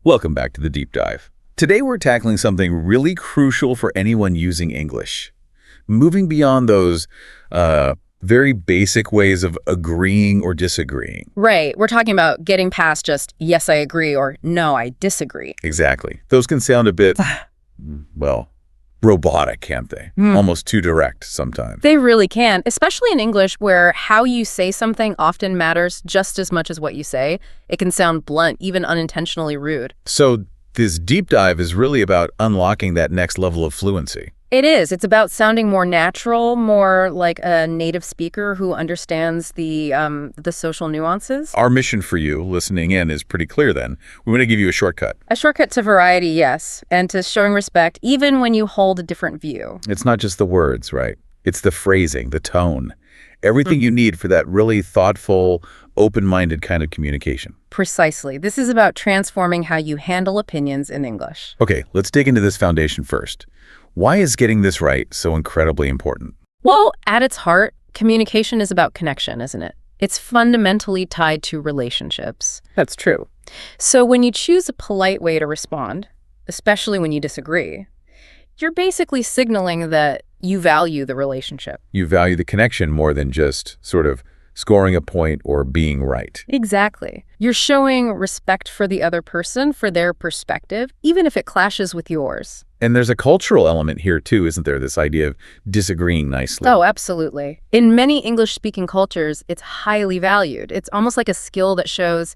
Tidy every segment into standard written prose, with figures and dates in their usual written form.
Welcome back to the Deep Dive. Today we're tackling something really crucial for anyone using English. Moving beyond those very basic ways of agreeing or disagreeing. Right. We're talking about getting past just, yes, I agree, or no, I disagree. Exactly. Those can sound a bit, well, robotic, can't they? Almost too direct sometimes. They really can, especially in English where how you say something often matters just as much as what you say. It can sound blunt, even unintentionally rude. So this deep dive is really about unlocking that next level of fluency. It is. It's about sounding more natural, more like a native speaker who understands the social nuances. Our mission for you listening in is pretty clear then. We want to give you a shortcut. A shortcut to variety, yes, and to showing respect even when you hold a different view. It's not just the words, right? It's the phrasing, the tone, everything you need for that really thoughtful, open-minded kind of communication. Precisely. This is about transforming how you handle opinions in English. Okay, let's dig into this foundation first. Why is getting this right so incredibly important? Well, at its heart, communication is about connection, isn't it? It's fundamentally tied to relationships. That's true. So when you choose a polite way to respond, especially when you disagree, you're basically signaling that you value the relationship. You value the connection more than just sort of scoring a point or being right. Exactly. You're showing respect for the other person, for their perspective, even if it clashes with yours. And there's a cultural element here too, isn't there? This idea of disagreeing nicely. Oh, absolutely. In many English-speaking cultures, it's highly valued. It's almost like a skill that shows,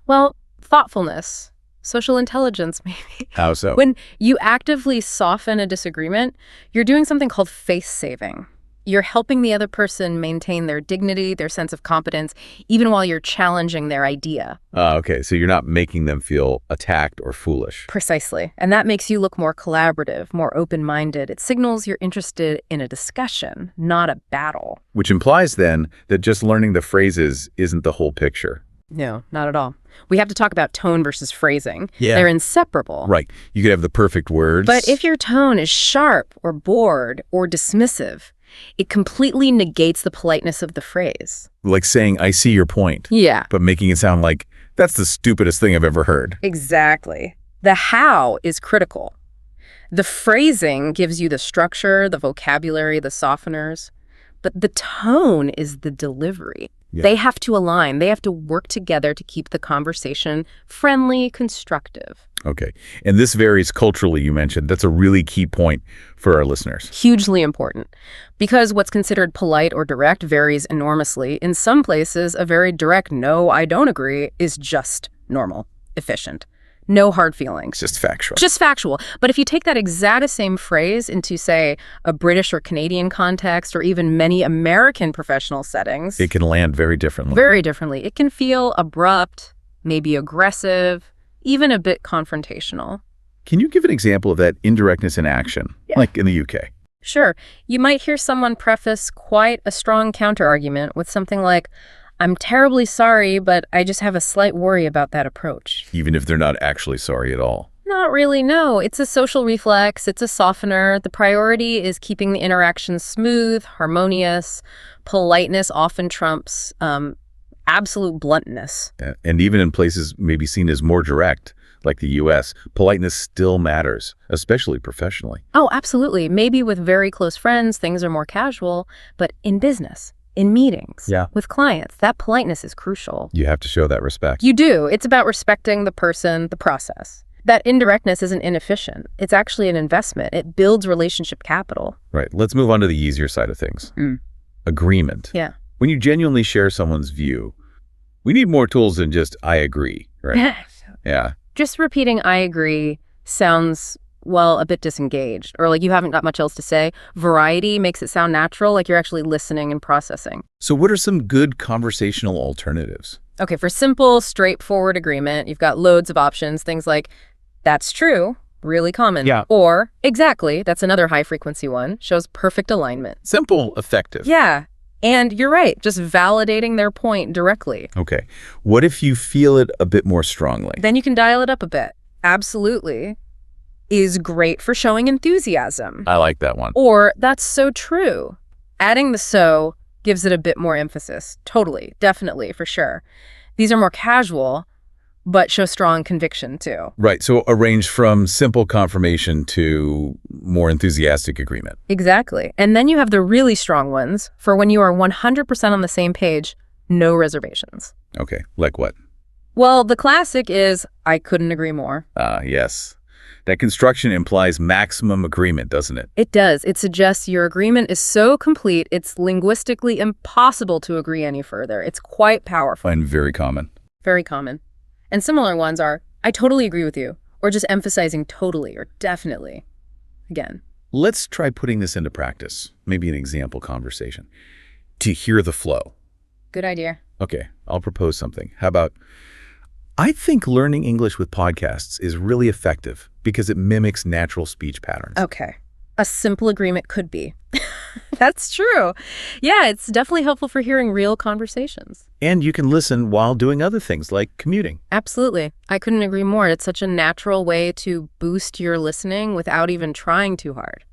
well, thoughtfulness, social intelligence, maybe. How so? When you actively soften a disagreement, you're doing something called face saving. You're helping the other person maintain their dignity, their sense of competence, even while you're challenging their idea. Okay, so you're not making them feel attacked or foolish. Precisely. And that makes you look more collaborative, more open-minded. It signals you're interested in a discussion, not a battle. Which implies then that just learning the phrases isn't the whole picture. No, not at all. We have to talk about tone versus phrasing. Yeah. They're inseparable. Right. You could have the perfect words. But if your tone is sharp or bored or dismissive, it completely negates the politeness of the phrase. Like saying, I see your point. Yeah. But making it sound like, that's the stupidest thing I've ever heard. Exactly. The how is critical. The phrasing gives you the structure, the vocabulary, the softeners. But the tone is the delivery. Yeah. They have to align. They have to work together to keep the conversation friendly, constructive. Okay. And this varies culturally, you mentioned. That's a really key point for our listeners. Hugely important. Because what's considered polite or direct varies enormously. In some places, a very direct no, I don't agree is just normal, efficient. No hard feelings. Just factual. Just factual. But if you take that exact same phrase into, say, a British or Canadian context, or even many American professional settings, it can land very differently. Very differently. It can feel abrupt, maybe aggressive, even a bit confrontational. Can you give an example of that indirectness in action, like in the UK? Sure. You might hear someone preface quite a strong counterargument with something like, I'm terribly sorry, but I just have a slight worry about that approach. Even if they're not actually sorry at all. Not really, no. It's a social reflex. It's a softener. The priority is keeping the interaction smooth, harmonious. Politeness often trumps absolute bluntness. And even in places maybe seen as more direct, like the U.S., politeness still matters, especially professionally. Oh, absolutely. Maybe with very close friends, things are more casual, but in business, in meetings, with clients, that politeness is crucial. You have to show that respect. You do. It's about respecting the person, the process. That indirectness isn't inefficient. It's actually an investment. It builds relationship capital. Right. Let's move on to the easier side of things. Agreement. Yeah. When you genuinely share someone's view, we need more tools than just I agree, right? Yeah. Just repeating I agree sounds, well, a bit disengaged, or like you haven't got much else to say. Variety makes it sound natural, like you're actually listening and processing. So what are some good conversational alternatives? Okay, for simple, straightforward agreement, you've got loads of options. Things like, that's true, really common. Yeah. Or, exactly, that's another high-frequency one, shows perfect alignment. Simple, effective. Yeah, and you're right, just validating their point directly. Okay. What if you feel it a bit more strongly? Then you can dial it up a bit. Absolutely. Is great for showing enthusiasm. I like that one. Or, that's so true. Adding the so gives it a bit more emphasis. Totally, definitely, for sure. These are more casual, but show strong conviction too. Right, so a range from simple confirmation to more enthusiastic agreement. Exactly. And then you have the really strong ones for when you are 100% on the same page, no reservations. Okay, like what? Well, the classic is, I couldn't agree more. Yes. That construction implies maximum agreement, doesn't it? It does. It suggests your agreement is so complete, it's linguistically impossible to agree any further. It's quite powerful. And very common. Very common. And similar ones are, I totally agree with you, or just emphasizing totally or definitely. Again. Let's try putting this into practice. Maybe an example conversation. To hear the flow. Good idea. Okay, I'll propose something. How about, I think learning English with podcasts is really effective because it mimics natural speech patterns. Okay. A simple agreement could be. That's true. Yeah, it's definitely helpful for hearing real conversations. And you can listen while doing other things like commuting. Absolutely. I couldn't agree more. It's such a natural way to boost your listening without even trying too hard.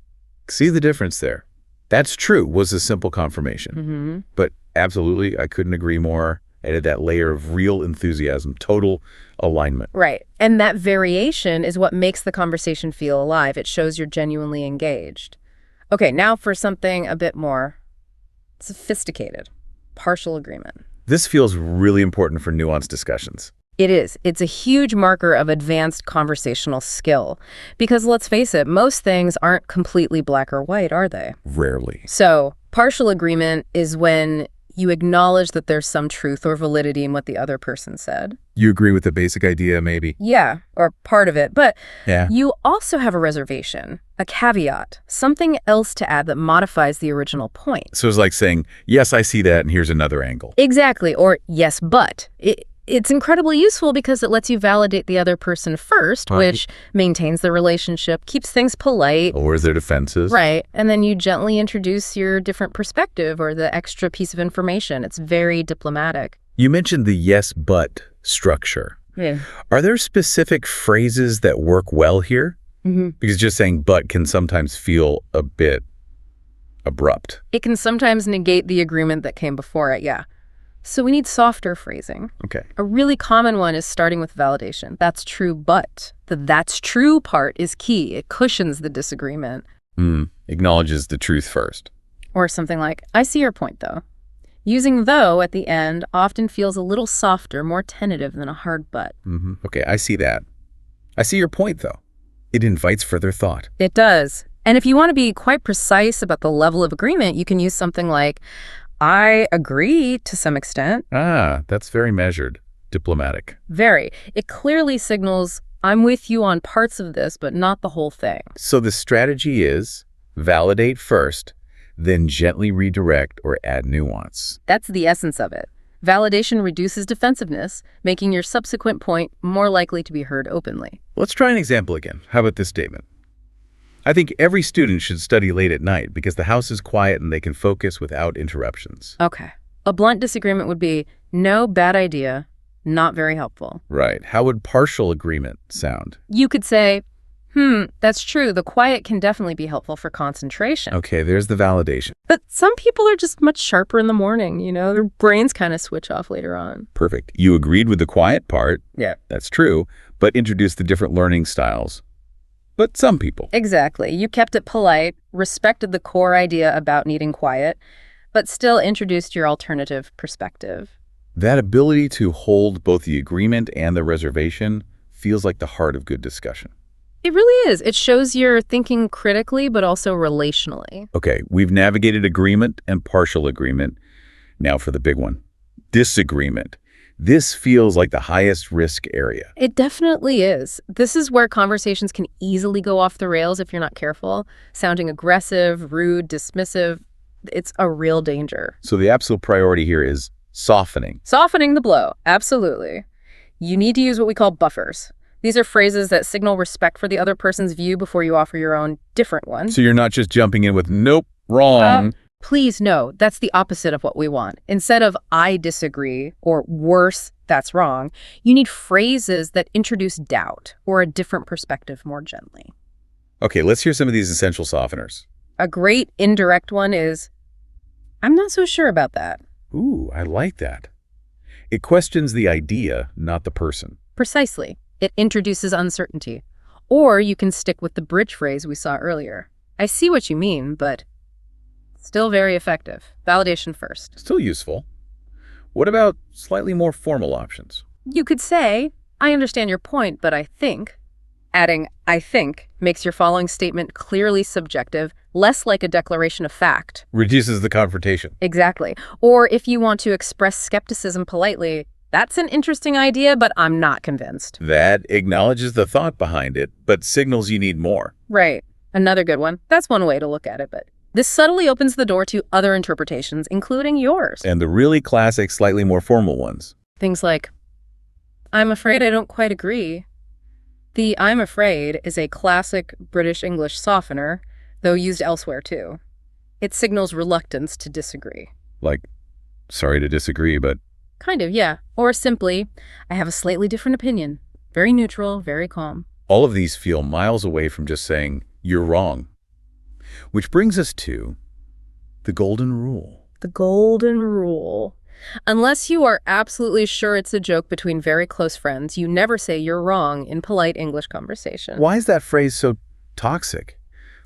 See the difference there? That's true was a simple confirmation. Mm-hmm. But absolutely, I couldn't agree more. Added that layer of real enthusiasm, total alignment. Right. And that variation is what makes the conversation feel alive. It shows you're genuinely engaged. Okay, now for something a bit more sophisticated. Partial agreement. This feels really important for nuanced discussions. It is. It's a huge marker of advanced conversational skill. Because let's face it, most things aren't completely black or white, are they? Rarely. So, partial agreement is when you acknowledge that there's some truth or validity in what the other person said. You agree with the basic idea, maybe? Yeah, or part of it. But yeah, you also have a reservation, a caveat, something else to add that modifies the original point. So it's like saying, yes, I see that, and here's another angle. Exactly, or yes, but. It's incredibly useful because it lets you validate the other person first, which maintains the relationship, keeps things polite. Lowers their defenses. Right. And then you gently introduce your different perspective or the extra piece of information. It's very diplomatic. You mentioned the yes, but structure. Yeah. Are there specific phrases that work well here? Mm-hmm. Because just saying but can sometimes feel a bit abrupt. It can sometimes negate the agreement that came before it, yeah. So we need softer phrasing. Okay. A really common one is starting with validation. That's true, but the that's true part is key. It cushions the disagreement. Acknowledges the truth first. Or something like, I see your point, though. Using though at the end often feels a little softer, more tentative than a hard but. Okay, I see that. I see your point, though. It invites further thought. It does. And if you want to be quite precise about the level of agreement, you can use something like, I agree to some extent. That's very measured. Diplomatic. Very. It clearly signals, I'm with you on parts of this, but not the whole thing. So the strategy is validate first, then gently redirect or add nuance. That's the essence of it. Validation reduces defensiveness, making your subsequent point more likely to be heard openly. Let's try an example again. How about this statement? I think every student should study late at night because the house is quiet and they can focus without interruptions. Okay. A blunt disagreement would be, no, bad idea, not very helpful. Right. How would partial agreement sound? You could say, that's true. The quiet can definitely be helpful for concentration. Okay, there's the validation. But some people are just much sharper in the morning, their brains kind of switch off later on. Perfect. You agreed with the quiet part. Yeah. That's true, but introduced the different learning styles. But some people. Exactly. You kept it polite, respected the core idea about needing quiet, but still introduced your alternative perspective. That ability to hold both the agreement and the reservation feels like the heart of good discussion. It really is. It shows you're thinking critically, but also relationally. Okay, we've navigated agreement and partial agreement. Now for the big one, disagreement. This feels like the highest risk area. It definitely is. This is where conversations can easily go off the rails if you're not careful, sounding aggressive, rude, dismissive. It's a real danger. So the absolute priority here is softening. Softening the blow, absolutely. You need to use what we call buffers. These are phrases that signal respect for the other person's view before you offer your own different one. So you're not just jumping in with, nope, wrong. Please, no, that's the opposite of what we want. Instead of I disagree or worse, that's wrong, you need phrases that introduce doubt or a different perspective more gently. Okay, let's hear some of these essential softeners. A great indirect one is, I'm not so sure about that. Ooh, I like that. It questions the idea, not the person. Precisely. It introduces uncertainty. Or you can stick with the bridge phrase we saw earlier. I see what you mean, but still very effective. Validation first. Still useful. What about slightly more formal options? You could say, I understand your point, but I think. Adding I think makes your following statement clearly subjective, less like a declaration of fact. Reduces the confrontation. Exactly. Or if you want to express skepticism politely, that's an interesting idea, but I'm not convinced. That acknowledges the thought behind it, but signals you need more. Right. Another good one. That's one way to look at it, but this subtly opens the door to other interpretations, including yours. And the really classic, slightly more formal ones. Things like, I'm afraid I don't quite agree. The I'm afraid is a classic British English softener, though used elsewhere too. It signals reluctance to disagree. Like, sorry to disagree, but... Kind of, yeah. Or simply, I have a slightly different opinion. Very neutral, very calm. All of these feel miles away from just saying, you're wrong. Which brings us to the golden rule. The golden rule. Unless you are absolutely sure it's a joke between very close friends, you never say you're wrong in polite English conversation. Why is that phrase so toxic?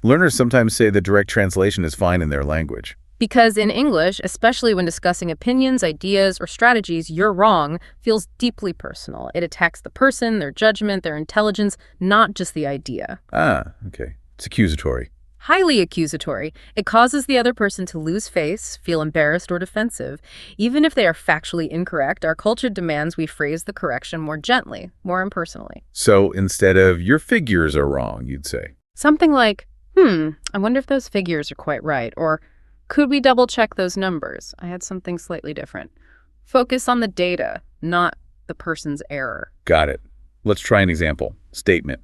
Learners sometimes say the direct translation is fine in their language. Because in English, especially when discussing opinions, ideas, or strategies, you're wrong feels deeply personal. It attacks the person, their judgment, their intelligence, not just the idea. Ah, okay. It's accusatory. Highly accusatory. It causes the other person to lose face, feel embarrassed or defensive. Even if they are factually incorrect, our culture demands we phrase the correction more gently, more impersonally. So instead of, your figures are wrong, you'd say. Something like, I wonder if those figures are quite right, or could we double check those numbers? I had something slightly different. Focus on the data, not the person's error. Got it. Let's try an example. Statement.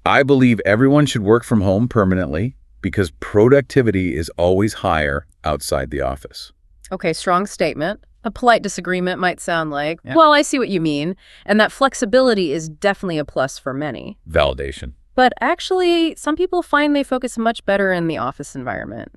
I believe everyone should work from home permanently because productivity is always higher outside the office. Okay, strong statement. A polite disagreement might sound like, well, I see what you mean, and that flexibility is definitely a plus for many. Validation. But actually, some people find they focus much better in the office environment,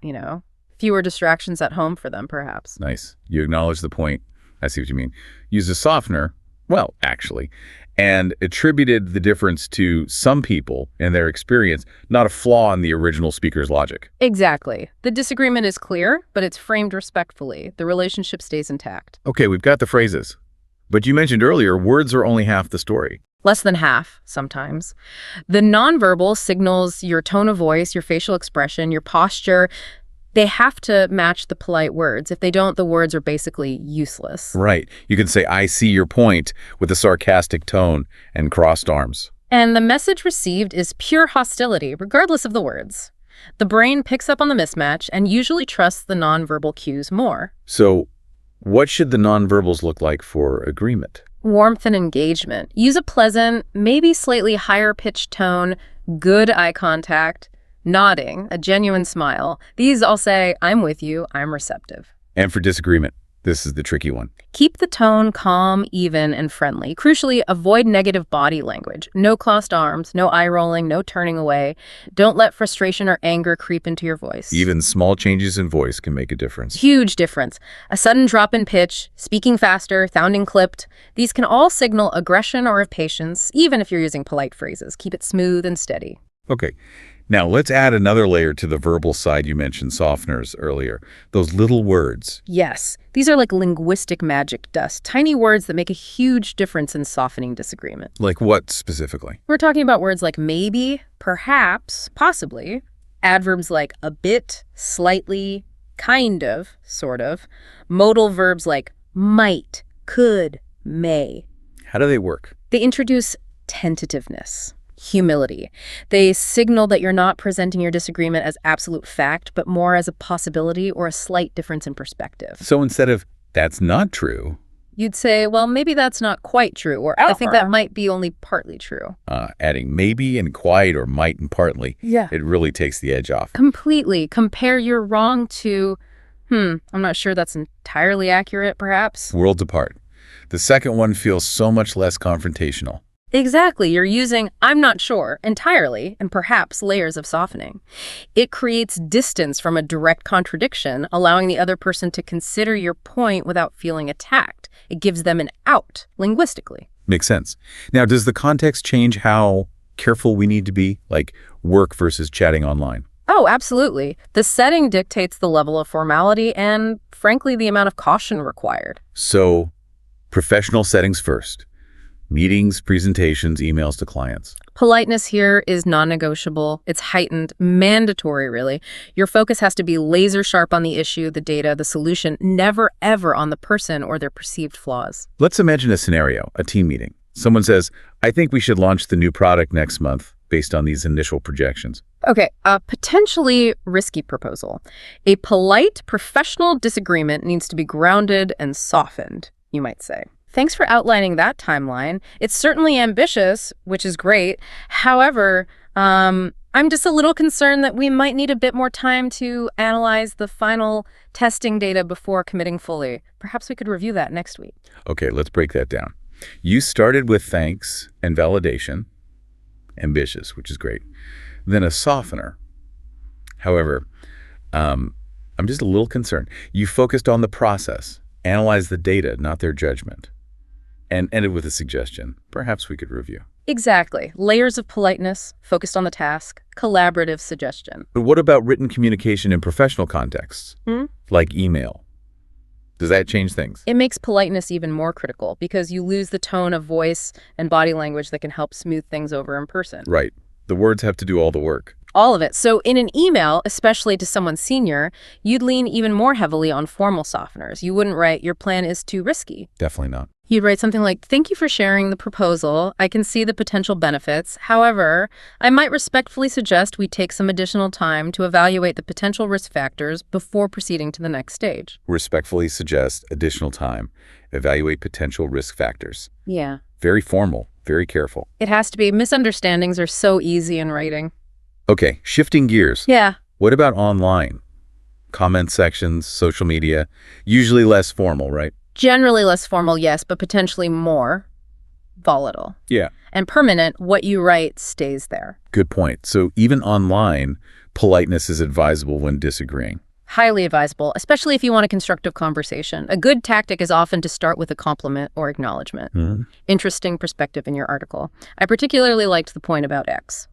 Fewer distractions at home for them, perhaps. Nice. You acknowledge the point. I see what you mean. Use a softener, well, actually, and attributed the difference to some people and their experience, not a flaw in the original speaker's logic. Exactly. The disagreement is clear, but it's framed respectfully. The relationship stays intact. Okay, we've got the phrases. But you mentioned earlier, words are only half the story. Less than half, sometimes. The nonverbal signals your tone of voice, your facial expression, your posture. They have to match the polite words. If they don't, the words are basically useless. Right. You can say, I see your point, with a sarcastic tone and crossed arms. And the message received is pure hostility, regardless of the words. The brain picks up on the mismatch and usually trusts the nonverbal cues more. So, what should the nonverbals look like for agreement? Warmth and engagement. Use a pleasant, maybe slightly higher-pitched tone, good eye contact, nodding, a genuine smile. These all say, I'm with you, I'm receptive. And for disagreement, this is the tricky one. Keep the tone calm, even, and friendly. Crucially, avoid negative body language. No crossed arms, no eye rolling, no turning away. Don't let frustration or anger creep into your voice. Even small changes in voice can make a difference. Huge difference. A sudden drop in pitch, speaking faster, sounding clipped. These can all signal aggression or impatience, even if you're using polite phrases. Keep it smooth and steady. Okay. Now, let's add another layer to the verbal side. You mentioned softeners earlier. Those little words. Yes. These are like linguistic magic dust, tiny words that make a huge difference in softening disagreement. Like what specifically? We're talking about words like maybe, perhaps, possibly, adverbs like a bit, slightly, kind of, sort of, modal verbs like might, could, may. How do they work? They introduce tentativeness. Humility. They signal that you're not presenting your disagreement as absolute fact, but more as a possibility or a slight difference in perspective. So instead of, that's not true, you'd say, well, maybe that's not quite true, or I think that might be only partly true. Adding maybe and quite or might and partly, yeah, it really takes the edge off. Completely. Compare you're wrong to, I'm not sure that's entirely accurate, perhaps. Worlds apart. The second one feels so much less confrontational. Exactly. You're using I'm not sure entirely and perhaps layers of softening. It creates distance from a direct contradiction, allowing the other person to consider your point without feeling attacked. It gives them an out linguistically. Makes sense. Now, does the context change how careful we need to be, like work versus chatting online? Oh, absolutely. The setting dictates the level of formality and, frankly, the amount of caution required. So, professional settings first. Meetings, presentations, emails to clients. Politeness here is non-negotiable. It's heightened, mandatory, really. Your focus has to be laser sharp on the issue, the data, the solution, never, ever on the person or their perceived flaws. Let's imagine a scenario, a team meeting. Someone says, I think we should launch the new product next month based on these initial projections. Okay, a potentially risky proposal. A polite, professional disagreement needs to be grounded and softened, you might say. Thanks for outlining that timeline. It's certainly ambitious, which is great. However, I'm just a little concerned that we might need a bit more time to analyze the final testing data before committing fully. Perhaps we could review that next week. Okay, let's break that down. You started with thanks and validation, ambitious, which is great. Then a softener. However, I'm just a little concerned. You focused on the process, analyzed the data, not their judgment, and ended with a suggestion. Perhaps we could review. Exactly. Layers of politeness, focused on the task, collaborative suggestion. But what about written communication in professional contexts, like email? Does that change things? It makes politeness even more critical because you lose the tone of voice and body language that can help smooth things over in person. Right. The words have to do all the work. All of it. So in an email, especially to someone senior, you'd lean even more heavily on formal softeners. You wouldn't write, your plan is too risky. Definitely not. You'd write something like, thank you for sharing the proposal. I can see the potential benefits. However, I might respectfully suggest we take some additional time to evaluate the potential risk factors before proceeding to the next stage. Respectfully suggest additional time. Evaluate potential risk factors. Yeah. Very formal, very careful. It has to be. Misunderstandings are so easy in writing. Okay, shifting gears. Yeah. What about online? Comment sections, social media, usually less formal, right? Generally less formal, yes, but potentially more volatile. Yeah. And permanent, what you write stays there. Good point. So even online, politeness is advisable when disagreeing. Highly advisable, especially if you want a constructive conversation. A good tactic is often to start with a compliment or acknowledgement. Interesting perspective in your article. I particularly liked the point about X.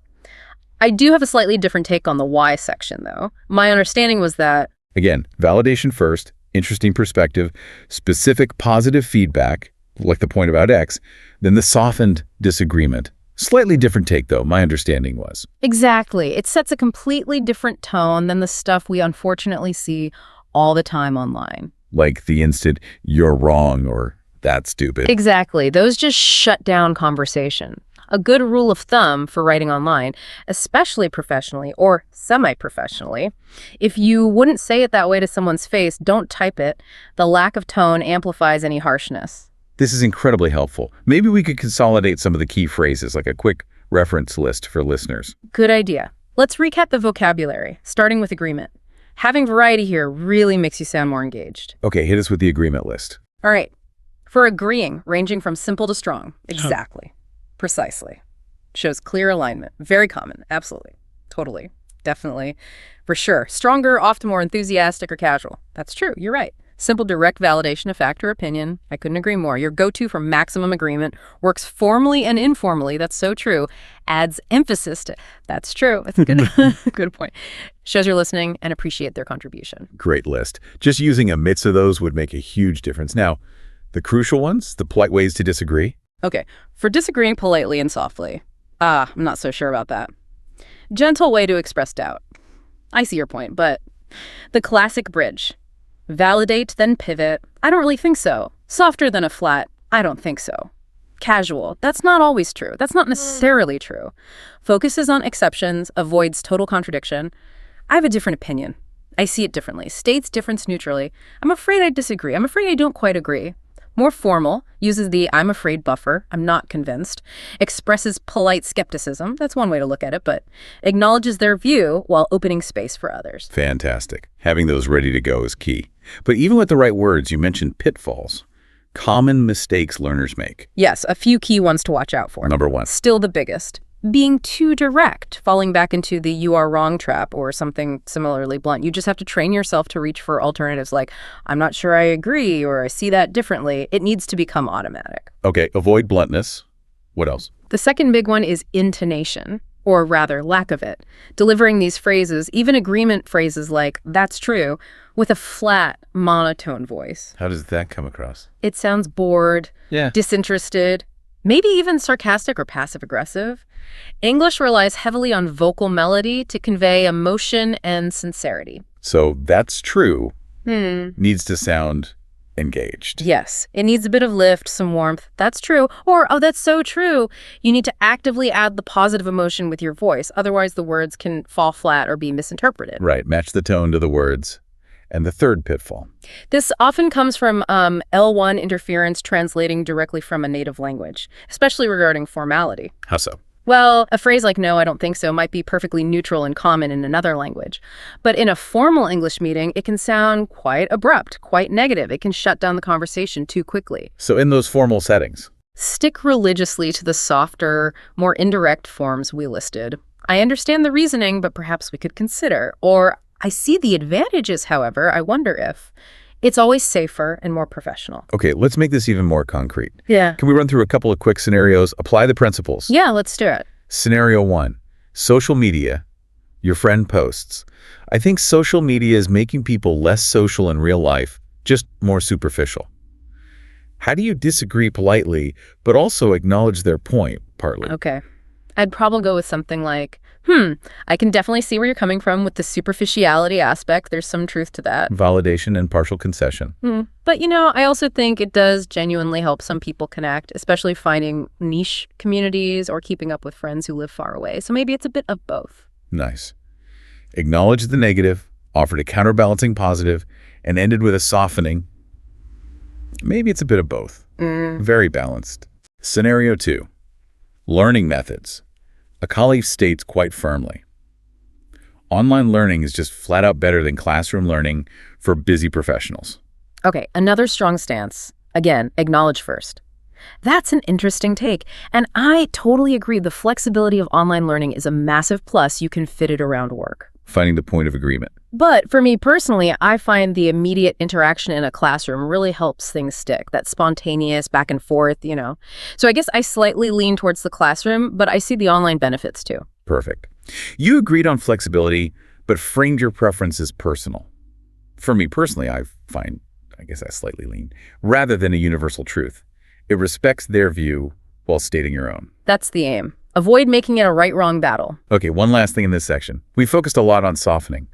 I do have a slightly different take on the Y section, though. My understanding was that... Again, validation first, interesting perspective, specific positive feedback, like the point about X, then the softened disagreement. Slightly different take, though, my understanding was. Exactly. It sets a completely different tone than the stuff we unfortunately see all the time online. Like the instant, you're wrong, or that's stupid. Exactly. Those just shut down conversation. A good rule of thumb for writing online, especially professionally or semi-professionally, if you wouldn't say it that way to someone's face, don't type it. The lack of tone amplifies any harshness. This is incredibly helpful. Maybe we could consolidate some of the key phrases, like a quick reference list for listeners. Good idea. Let's recap the vocabulary, starting with agreement. Having variety here really makes you sound more engaged. Okay, hit us with the agreement list. All right. For agreeing, ranging from simple to strong. Exactly. Precisely. Shows clear alignment. Very common. Absolutely. Totally. Definitely. For sure. Stronger, often more enthusiastic or casual. That's true. You're right. Simple, direct validation of fact or opinion. I couldn't agree more. Your go-to for maximum agreement. Works formally and informally. That's so true. Adds emphasis to... That's true. That's a good, good point. Shows you're listening and appreciate their contribution. Great list. Just using a mix of those would make a huge difference. Now, the crucial ones, the polite ways to disagree. Okay, for disagreeing politely and softly. I'm not so sure about that. Gentle way to express doubt. I see your point, but the classic bridge. Validate, then pivot. I don't really think so. Softer than a flat. I don't think so. Casual. That's not always true. That's not necessarily true. Focuses on exceptions, avoids total contradiction. I have a different opinion. I see it differently. States difference neutrally. I'm afraid I disagree. I'm afraid I don't quite agree. More formal, uses the I'm afraid buffer, I'm not convinced, expresses polite skepticism, that's one way to look at it, but acknowledges their view while opening space for others. Fantastic. Having those ready to go is key. But even with the right words, you mentioned pitfalls. Common mistakes learners make. Yes, a few key ones to watch out for. Number one. Still the biggest. being too direct, falling back into the "you are wrong" trap or something similarly blunt. You just have to train yourself to reach for alternatives like, "I'm not sure I agree," or "I see that differently." It needs to become automatic. Okay, avoid bluntness. What else? The second big one is intonation, or rather lack of it. Delivering these phrases, even agreement phrases like "that's true," with a flat, monotone voice. How does that come across? It sounds bored, disinterested, maybe even sarcastic or passive-aggressive. English relies heavily on vocal melody to convey emotion and sincerity. So "that's true" needs to sound engaged. Yes, it needs a bit of lift, some warmth. "That's true," or "oh, that's so true." You need to actively add the positive emotion with your voice. Otherwise, the words can fall flat or be misinterpreted. Right, match the tone to the words. And the third pitfall. This often comes from L1 interference translating directly from a native language, especially regarding formality. How so? Well, a phrase like "no, I don't think so" might be perfectly neutral and common in another language. But in a formal English meeting, it can sound quite abrupt, quite negative. It can shut down the conversation too quickly. So in those formal settings, stick religiously to the softer, more indirect forms we listed. "I understand the reasoning, but perhaps we could consider." Or "I see the advantages, however, I wonder if." It's always safer and more professional. Okay, let's make this even more concrete. Yeah. Can we run through a couple of quick scenarios? Apply the principles. Yeah, let's do it. Scenario 1, social media. Your friend posts, "I think social media is making people less social in real life, just more superficial." How do you disagree politely, but also acknowledge their point, partly? Okay. I'd probably go with something like, "I can definitely see where you're coming from with the superficiality aspect. There's some truth to that." Validation and partial concession. But, I also think it does genuinely help some people connect, especially finding niche communities or keeping up with friends who live far away. So maybe it's a bit of both. Nice. Acknowledge the negative, offered a counterbalancing positive, and ended with a softening. Maybe it's a bit of both. Very balanced. Scenario 2, learning methods. A colleague states quite firmly, "Online learning is just flat out better than classroom learning for busy professionals." Okay, another strong stance. Again, acknowledge first. That's an interesting take. And I totally agree. The flexibility of online learning is a massive plus. You can fit it around work. Finding the point of agreement. But for me personally, I find the immediate interaction in a classroom really helps things stick. That spontaneous back and forth, So I guess I slightly lean towards the classroom, but I see the online benefits too. Perfect. You agreed on flexibility, but framed your preferences personal. For me personally, I slightly lean, rather than a universal truth. It respects their view while stating your own. That's the aim. Avoid making it a right-wrong battle. Okay, one last thing in this section. We focused a lot on softening.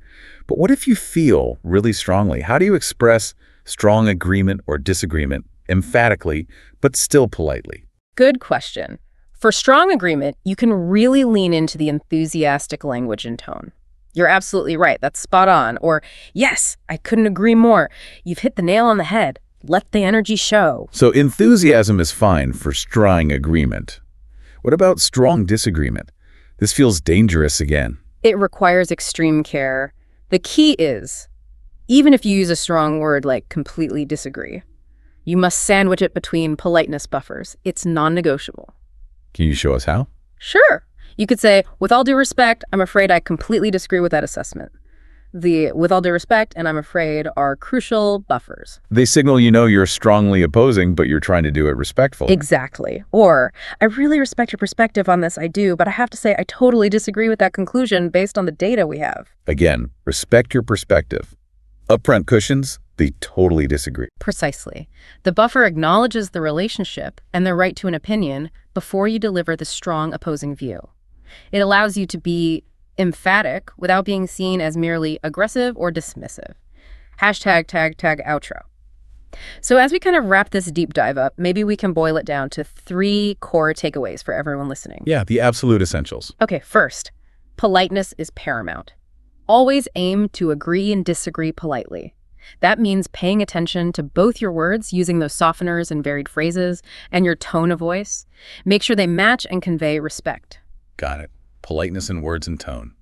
But what if you feel really strongly? How do you express strong agreement or disagreement emphatically, but still politely? Good question. For strong agreement, you can really lean into the enthusiastic language and tone. "You're absolutely right. That's spot on." Or, "Yes, I couldn't agree more. You've hit the nail on the head. Let the energy show." So enthusiasm is fine for strong agreement. What about strong disagreement? This feels dangerous again. It requires extreme care. The key is, even if you use a strong word like "completely disagree," you must sandwich it between politeness buffers. It's non-negotiable. Can you show us how? Sure. You could say, "With all due respect, I'm afraid I completely disagree with that assessment." The "with all due respect" and "I'm afraid" are crucial buffers. They signal you're strongly opposing, but you're trying to do it respectfully. Exactly. Or, "I really respect your perspective on this, I do, but I have to say I totally disagree with that conclusion based on the data we have." Again, respect your perspective. Upfront cushions, they totally disagree. Precisely. The buffer acknowledges the relationship and the right to an opinion before you deliver the strong opposing view. It allows you to be emphatic without being seen as merely aggressive or dismissive. #outro. So as we kind of wrap this deep dive up, maybe we can boil it down to 3 core takeaways for everyone listening. Yeah, the absolute essentials. Okay, first, politeness is paramount. Always aim to agree and disagree politely. That means paying attention to both your words, using those softeners and varied phrases, and your tone of voice. Make sure they match and convey respect. Got it. Politeness in words and tone.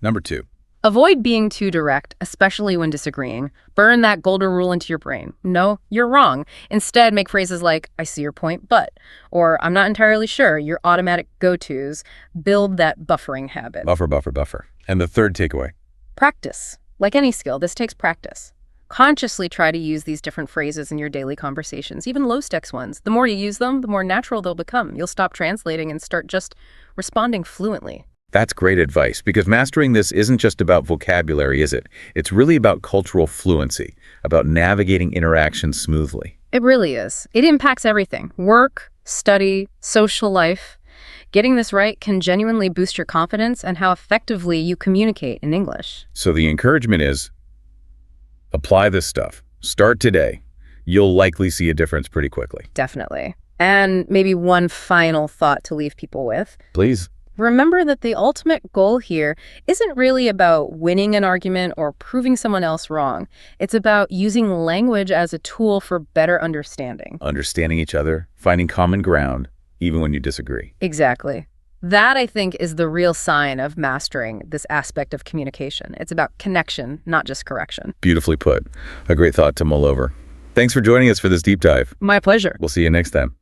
Number 2. Avoid being too direct, especially when disagreeing. Burn that golden rule into your brain. No, you're wrong. Instead, make phrases like, I see your point, but, or I'm not entirely sure, your automatic go-tos. Build that buffering habit. Buffer. And the third takeaway? Practice. Like any skill, this takes practice. Consciously try to use these different phrases in your daily conversations, even low-stakes ones. The more you use them, the more natural they'll become. You'll stop translating and start just responding fluently. That's great advice, because mastering this isn't just about vocabulary, is it? It's really about cultural fluency, about navigating interactions smoothly. It really is. It impacts everything. Work, study, social life. Getting this right can genuinely boost your confidence and how effectively you communicate in English. So the encouragement is, apply this stuff. Start today. You'll likely see a difference pretty quickly. Definitely. And maybe one final thought to leave people with. Please. Remember that the ultimate goal here isn't really about winning an argument or proving someone else wrong. It's about using language as a tool for better understanding. Understanding each other, finding common ground, even when you disagree. Exactly. That, I think, is the real sign of mastering this aspect of communication. It's about connection, not just correction. Beautifully put. A great thought to mull over. Thanks for joining us for this deep dive. My pleasure. We'll see you next time.